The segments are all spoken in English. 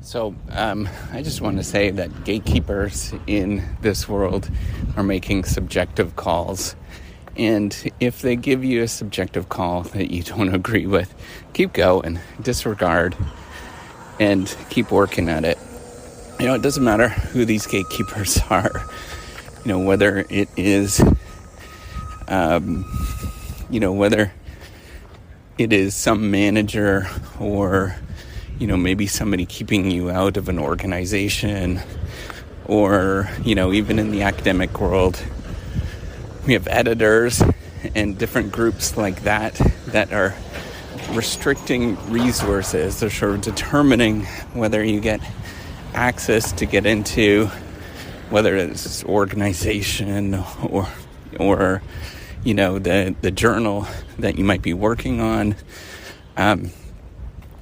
I just want to say that gatekeepers in this world are making subjective calls. And if they give you a subjective call that you don't agree with, keep going, disregard, and keep working at it. It doesn't matter who these gatekeepers are. Whether it is, whether it is some manager or maybe somebody keeping you out of an organization, or, even in the academic world, we have editors and different groups like that are restricting resources. They're sort of determining whether you get access to get into, whether it's this organization or the journal that you might be working on,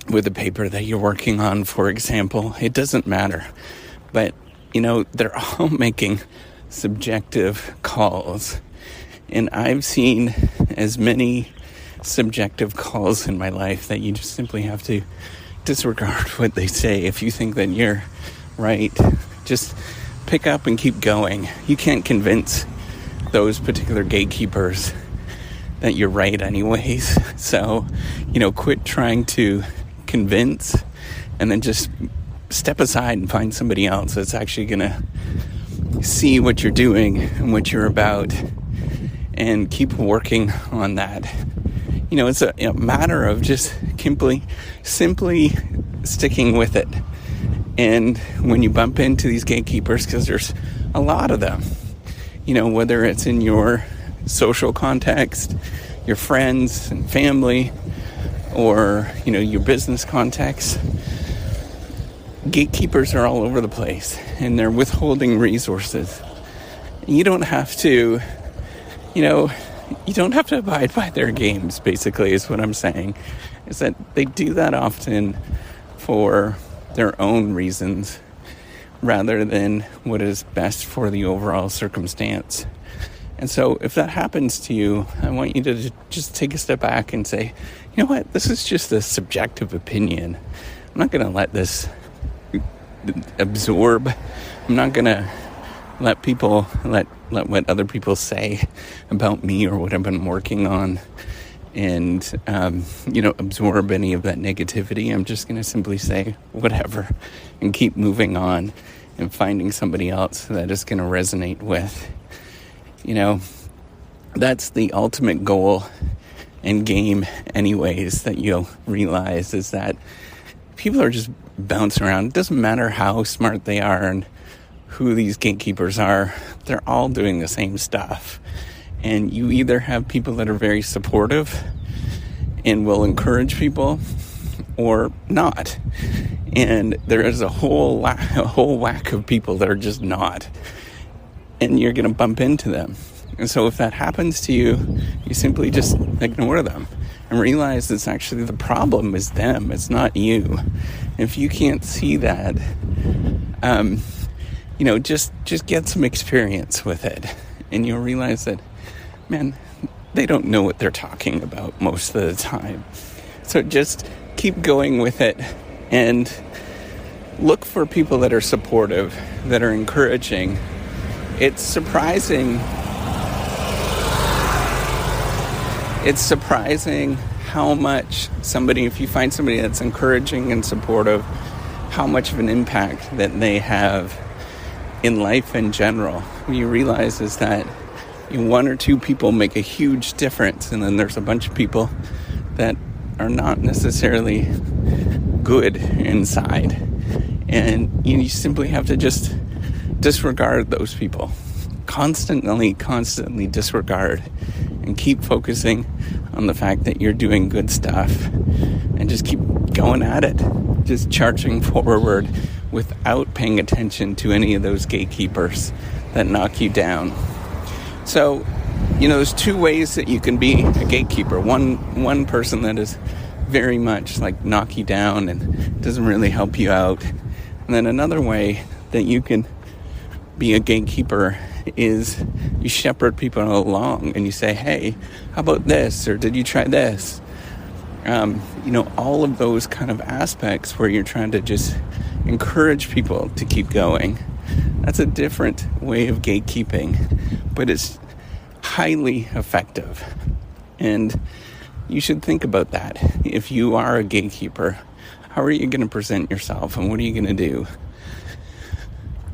with the paper that you're working on, for example. It doesn't matter. But, they're all making subjective calls. And I've seen as many subjective calls in my life that you just simply have to disregard what they say. If you think that you're right, just pick up and keep going. You can't convince those particular gatekeepers that you're right anyways. So, quit trying to convince, and then just step aside and find somebody else that's actually going to see what you're doing and what you're about, and keep working on that. It's a matter of just simply sticking with it. And when you bump into these gatekeepers, because there's a lot of them, whether it's in your social context, your friends and family, or, your business context, gatekeepers are all over the place, and they're withholding resources. You don't have to, abide by their games, basically, is what I'm saying. Is that they do that often for their own reasons, rather than what is best for the overall circumstance. And so if that happens to you, I want you to just take a step back and say, you know what, this is just a subjective opinion. I'm not going to let this absorb. I'm not going to let what other people say about me or what I've been working on and, absorb any of that negativity. I'm just going to simply say whatever and keep moving on and finding somebody else that is going to resonate with. That's the ultimate goal and game anyways, that you'll realize is that people are just bouncing around. It doesn't matter how smart they are and who these gatekeepers are. They're all doing the same stuff. And you either have people that are very supportive and will encourage people, or not. And there is a whole whack of people that are just not. And you're going to bump into them. And so if that happens to you, you simply just ignore them and realize it's actually the problem is them. It's not you. If you can't see that, just get some experience with it. And you'll realize that, man, they don't know what they're talking about most of the time. So just keep going with it and look for people that are supportive, that are encouraging. It's surprising how much if you find somebody that's encouraging and supportive, how much of an impact that they have in life in general. What you realize is that one or two people make a huge difference, and then there's a bunch of people that are not necessarily good inside. And you simply have to just disregard those people. Constantly disregard, and keep focusing on the fact that you're doing good stuff, and just keep going at it, just charging forward without paying attention to any of those gatekeepers that knock you down. So, there's two ways that you can be a gatekeeper. One person that is very much like knock you down and doesn't really help you out. And then another way that you can be a gatekeeper is you shepherd people along and you say, hey, how about this? Or did you try this? All of those kind of aspects where you're trying to just encourage people to keep going. That's a different way of gatekeeping, but it's highly effective. And you should think about that. If you are a gatekeeper, how are you going to present yourself, and what are you going to do?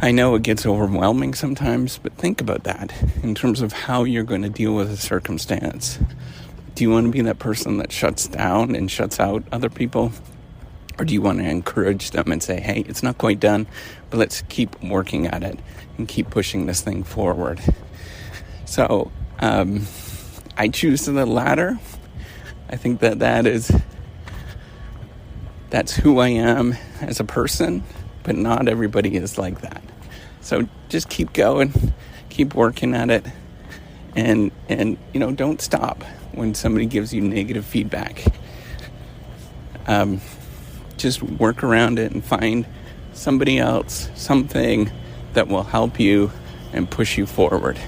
I know it gets overwhelming sometimes, but think about that in terms of how you're going to deal with a circumstance. Do you want to be that person that shuts down and shuts out other people? Or do you want to encourage them and say, hey, it's not quite done, but let's keep working at it and keep pushing this thing forward? So I choose the latter. I think that's who I am as a person, but not everybody is like that. So just keep going, keep working at it, and don't stop when somebody gives you negative feedback. Just work around it and find somebody else, something that will help you and push you forward.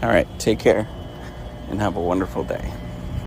All right, take care and have a wonderful day.